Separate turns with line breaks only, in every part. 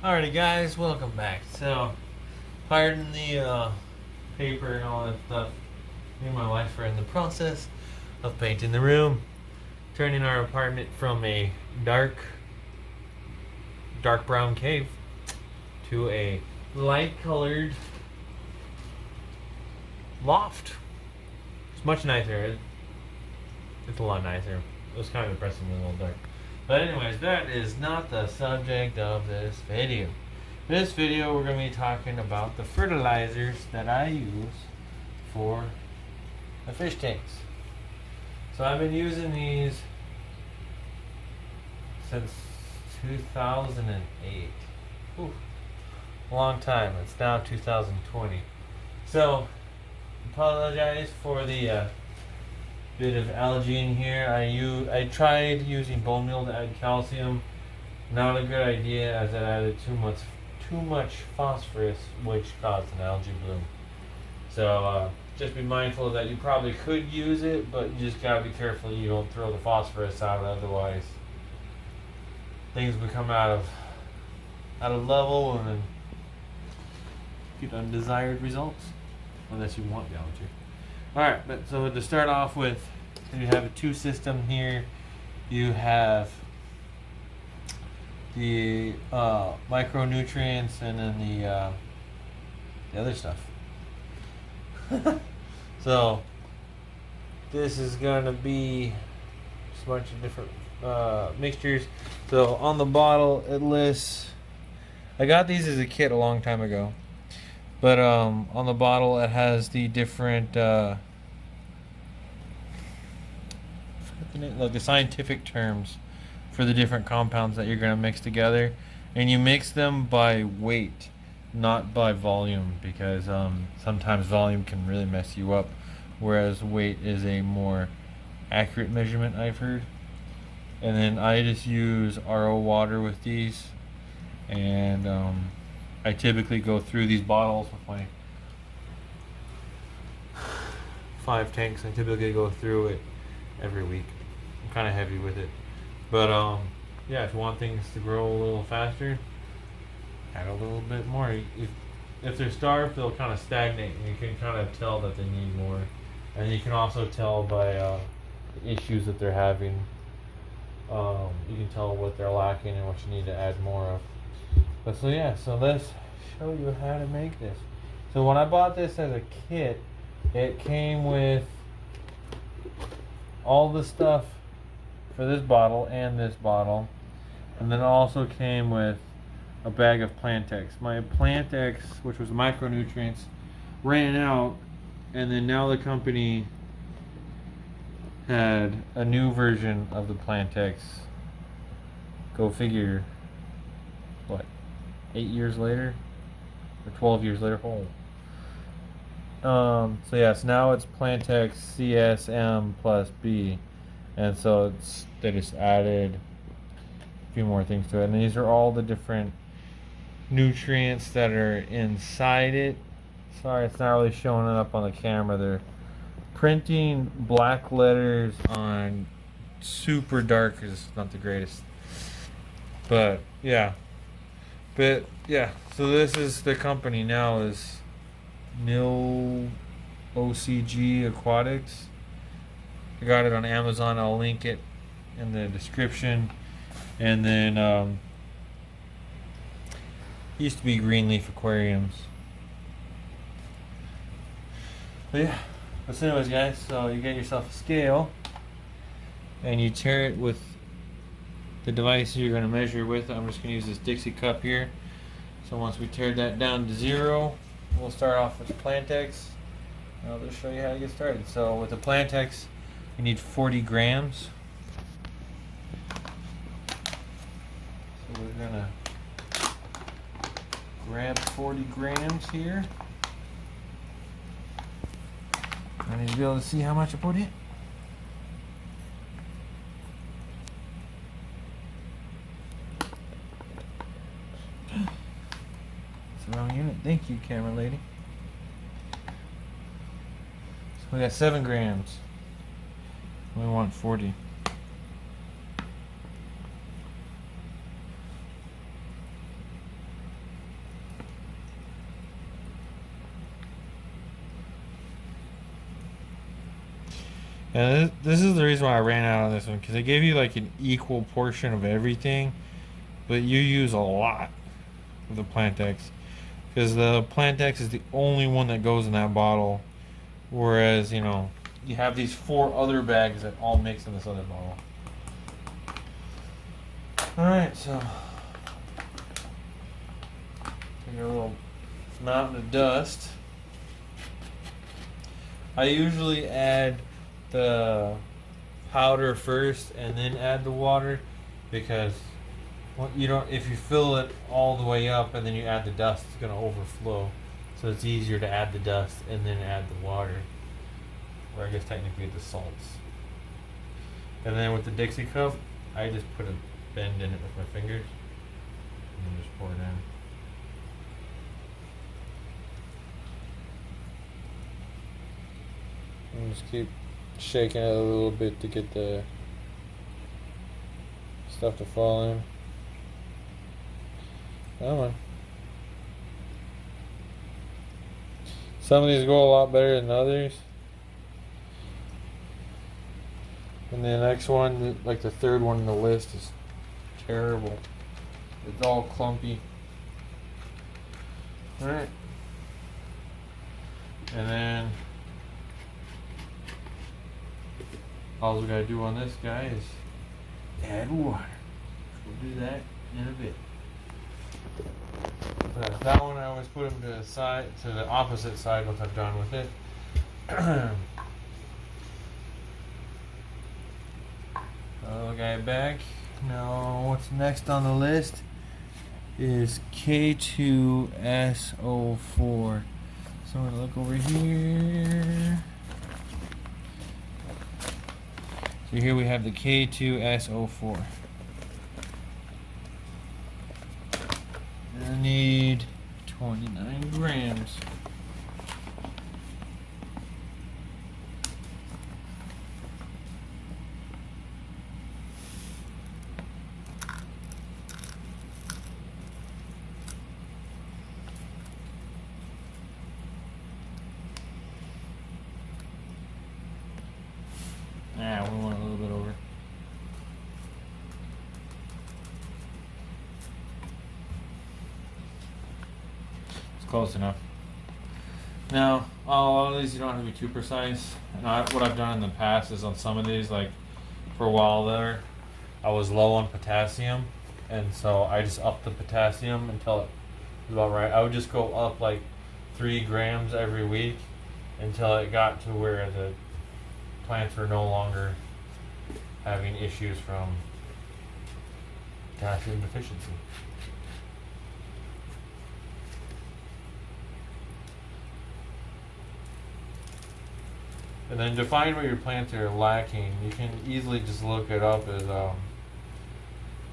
Alrighty guys, welcome back. So, pardon the paper and all that stuff. Me and my wife are in the process of painting the room, turning our apartment from a dark brown cave to a light colored loft. It's much nicer. It's a lot nicer. It was kind of depressing a little dark. But anyways, that is not the subject of this video. This video we're going to be talking about the fertilizers that I use for the fish tanks. So I've been using these since 2008. Ooh, a long time. It's now 2020. So, apologize for the bit of algae in here. I tried using bone meal to add calcium. Not a good idea, as it added too much phosphorus, which caused an algae bloom. So just be mindful that you probably could use it, but you just gotta be careful you don't throw the phosphorus out. Otherwise, things become out of level and then get undesired results, unless you want the algae. Alright, but so to start off with, you have a two system here. You have the micronutrients and then the other stuff. So this is gonna be just a bunch of different mixtures. So on the bottle it lists, I got these as a kit a long time ago. But on the bottle it has the different like the scientific terms for the different compounds that you're going to mix together, and you mix them by weight, not by volume, because sometimes volume can really mess you up, whereas weight is a more accurate measurement, I've heard. And then I just use RO water with these, and I typically go through these bottles with my 5 tanks. I typically go through it every week. I'm kind of heavy with it, but yeah, if you want things to grow a little faster, add a little bit more. If they're starved, they'll kind of stagnate, and you can kind of tell that they need more. And you can also tell by the issues that they're having. You can tell what they're lacking and what you need to add more of. But so yeah, so let's show you how to make this. So when I bought this as a kit, it came with all the stuff for this bottle and this bottle, and then it also came with a bag of plantex. My plantex, which was micronutrients, ran out, and then now the company had a new version of the plantex. Go figure, what, 8 years later or 12 years later. So yes, now it's plantex CSM plus B, and so they just added a few more things to it, and these are all the different nutrients that are inside it. Sorry, it's not really showing it up on the camera. They're printing black letters on super dark is not the greatest, but yeah. So this is the company now is NilocG Aquatics. I got it on Amazon. I'll link it in the description. And then used to be Greenleaf Aquariums. But yeah. But anyways, guys, so you get yourself a scale and you tear it with the device you're going to measure with. I'm just going to use this Dixie cup here. So once we tear that down to 0, we'll start off with the plantex. I'll just show you how to get started. So with the plantex, you need 40 grams. So we're gonna grab 40 grams here. I need to be able to see how much I put in. It's the wrong unit. Thank you, camera lady. So we got 7 grams. We want 40. And this is the reason why I ran out on this one, because they gave you like an equal portion of everything, but you use a lot of the plantex, because the plantex is the only one that goes in that bottle, whereas you have these 4 other bags that all mix in this other bottle. All right, so take a little mountain of dust. I usually add the powder first and then add the water, because if you fill it all the way up and then you add the dust, it's going to overflow. So it's easier to add the dust and then add the water, or I guess technically the salts. And then with the Dixie cup, I just put a bend in it with my fingers and then just pour it in. And just keep shaking it a little bit to get the stuff to fall in. Come on. Some of these go a lot better than others. And the next one, like the third one on the list, is terrible. It's all clumpy. Alright. And then all we gotta do on this guy is add water. We'll do that in a bit. That one I always put them to the opposite side once I'm done with it. Little guy back. Now what's next on the list is K2SO4. So I'm gonna look over here. So here we have the K2SO4. I need 29 grams. We want a little bit over. It's close enough. Now, a lot of these you don't have to be too precise. And what I've done in the past is on some of these, like for a while there, I was low on potassium, and so I just upped the potassium until it was about right. I would just go up like 3 grams every week until it got to where the plants were no longer having issues from potassium deficiency. And then to find what your plants are lacking, you can easily just look it up as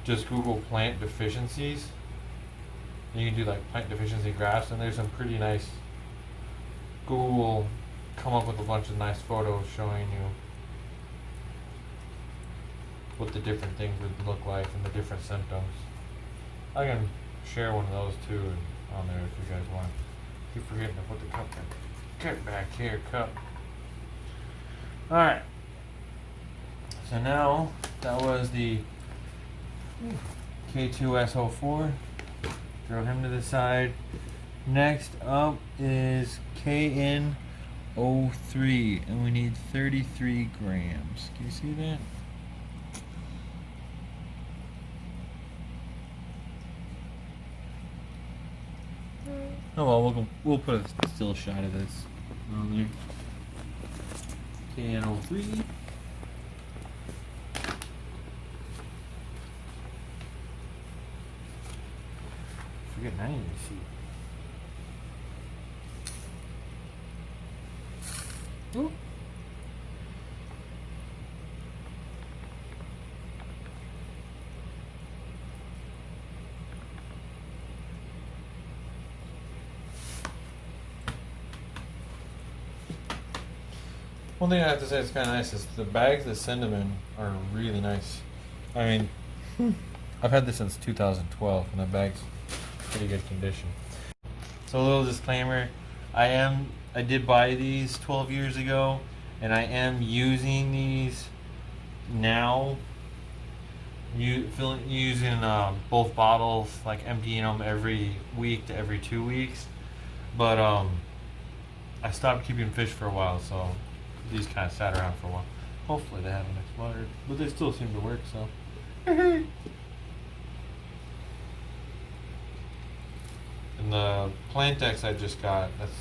just Google plant deficiencies. You can do like plant deficiency graphs, and there's some pretty nice. Google will come up with a bunch of nice photos showing you what the different things would look like and the different symptoms. I can share one of those too on there if you guys want. Keep forgetting to put the cup in. Get back here, cup. Alright. So now that was the K2SO4. Throw him to the side. Next up is KN03, and we need 33 grams. Can you see that? Oh well, we'll put a still shot of this on there. KN03. Forget I didn't see. Ooh. One thing I have to say that's kind of nice is the bags that send them in are really nice. I mean, I've had this since 2012, and the bag's pretty good condition. So a little disclaimer, I did buy these 12 years ago, and I am using these now. Using both bottles, like emptying them every week to every 2 weeks. But I stopped keeping fish for a while, so these kind of sat around for a while. Hopefully they haven't expired, but they still seem to work. So. And the plantex I just got, that's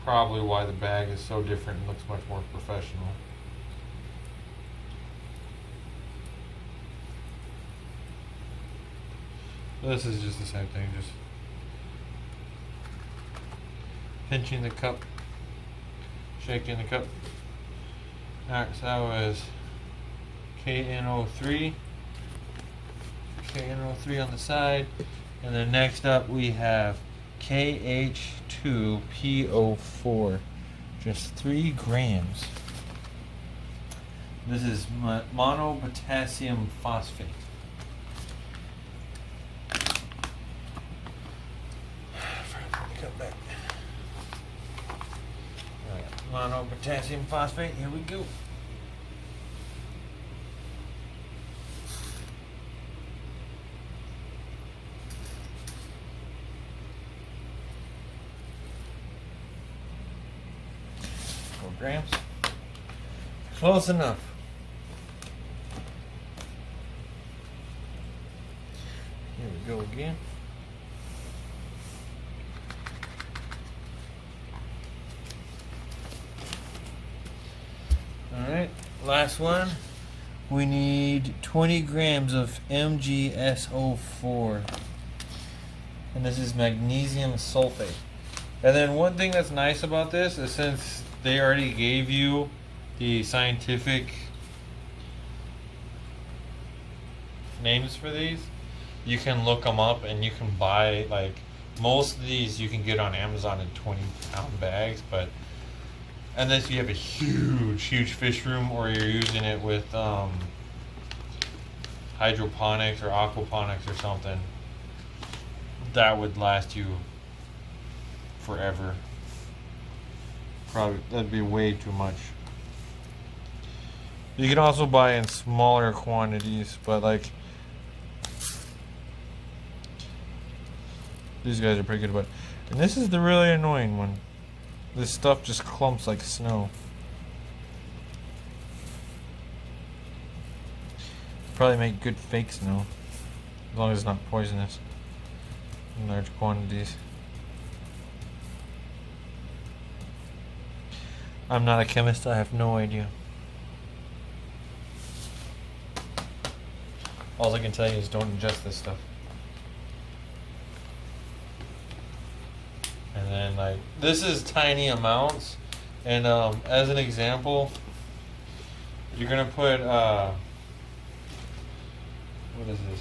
probably why the bag is so different and looks much more professional. This is just the same thing, just pinching the cup, shaking the cup. Alright, so that was KNO3 on the side, and then next up we have KH2PO4, just 3 grams. This is monopotassium phosphate. Monopotassium phosphate, here we go. Grams. Close enough. Here we go again. Alright, last one. We need 20 grams of MgSO4. And this is magnesium sulfate. And then one thing that's nice about this is, since they already gave you the scientific names for these, you can look them up and you can buy, like, most of these you can get on Amazon in 20-pound bags, but unless you have a huge fish room or you're using it with hydroponics or aquaponics or something, that would last you forever. Probably that'd be way too much. You can also buy in smaller quantities, but like these guys are pretty good. But and this is the really annoying one. This stuff just clumps like snow. Probably make good fake snow, as long as it's not poisonous in large quantities. I'm not a chemist, I have no idea. All I can tell you is don't ingest this stuff. And then, like, this is tiny amounts, and as an example, you're gonna put what is this?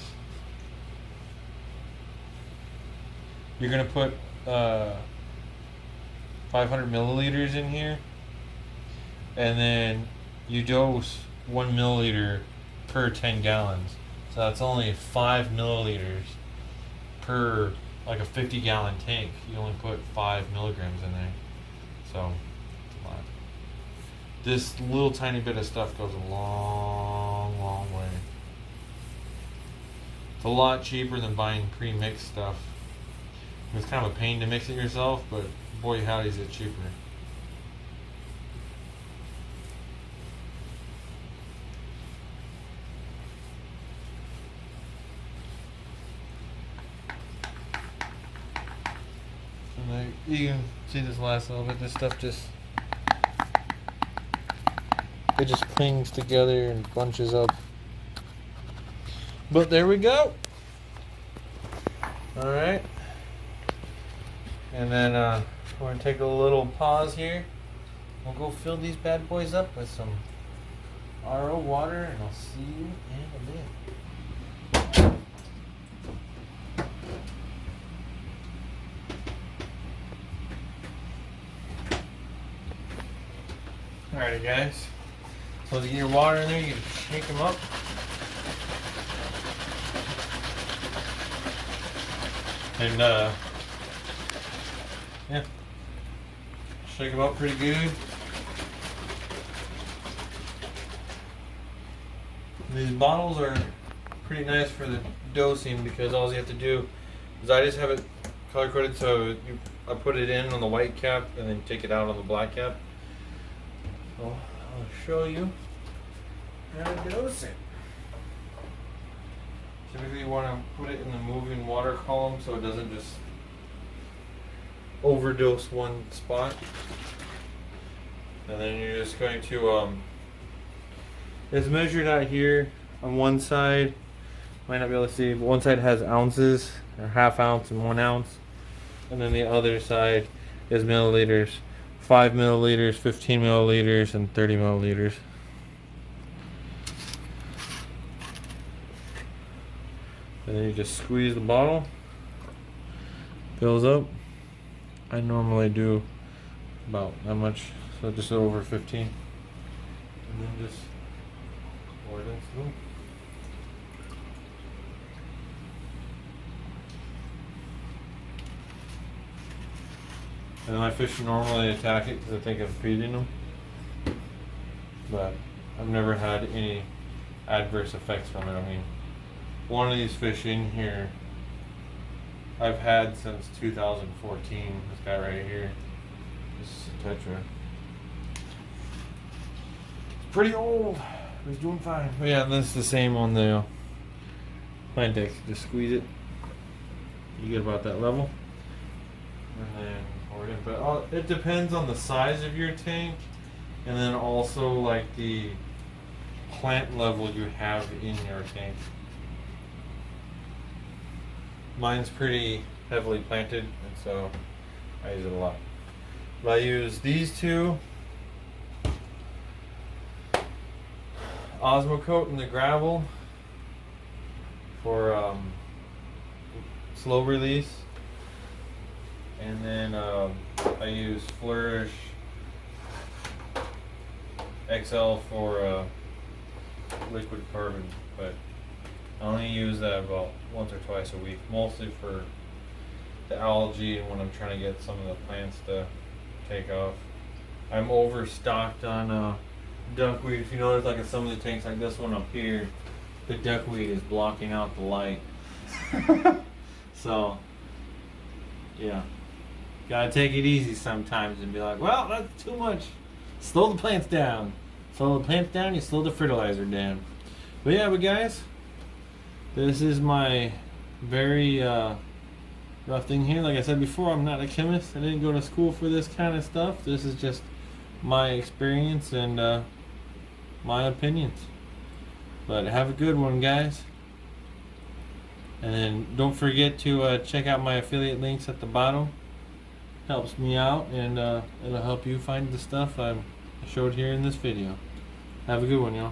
You're gonna put 500 milliliters in here, and then you dose 1 milliliter per 10 gallons. So that's only 5 milliliters per, like, a 50-gallon tank. You only put 5 milligrams in there. So, a lot. This little tiny bit of stuff goes a long way. It's a lot cheaper than buying pre-mixed stuff. It's kind of a pain to mix it yourself, but boy howdy is it cheaper. You can see this last little bit. This stuff just, it just clings together and bunches up. But there we go. All right. And then we're gonna take a little pause here. We'll go fill these bad boys up with some RO water, and I'll see you in a bit. Alrighty guys, so to get your water in there, you can shake them up. And yeah, shake them up pretty good. These bottles are pretty nice for the dosing because all you have to do is I just have it color coded, so I put it in on the white cap and then take it out on the black cap. So I'll show you how to dose it. Typically you want to put it in the moving water column so it doesn't just overdose one spot. And then you're just going to it's measured out here on one side. Might not be able to see, but one side has ounces, or ½ ounce and 1 ounce. And then the other side is milliliters. 5 milliliters, 15 milliliters, and 30 milliliters. And then you just squeeze the bottle. Fills up. I normally do about that much, so just over 15. And then just pour it in through. And my fish normally attack it because I think I'm feeding them, but I've never had any adverse effects from it. I mean, one of these fish in here I've had since 2014. This guy right here, this is a tetra. It's pretty old, but he's doing fine. But yeah, this is the same on the plantex. Just squeeze it. You get about that level, and then. But it depends on the size of your tank, and then also like the plant level you have in your tank. Mine's pretty heavily planted, and so I use it a lot. But I use these two, Osmocote and the gravel for slow release. And then I use Flourish XL for liquid carbon, but I only use that about once or twice a week, mostly for the algae and when I'm trying to get some of the plants to take off. I'm overstocked on duckweed. If you notice, like in some of the tanks like this one up here, the duckweed is blocking out the light. So, yeah. Gotta take it easy sometimes and be like, well, that's too much. Slow the plants down. Slow the plants down, you slow the fertilizer down. But yeah, guys, this is my very rough thing here. Like I said before, I'm not a chemist. I didn't go to school for this kind of stuff. This is just my experience and my opinions. But have a good one, guys. And then don't forget to check out my affiliate links at the bottom. Helps me out, and it'll help you find the stuff I showed here in this video. Have a good one, y'all.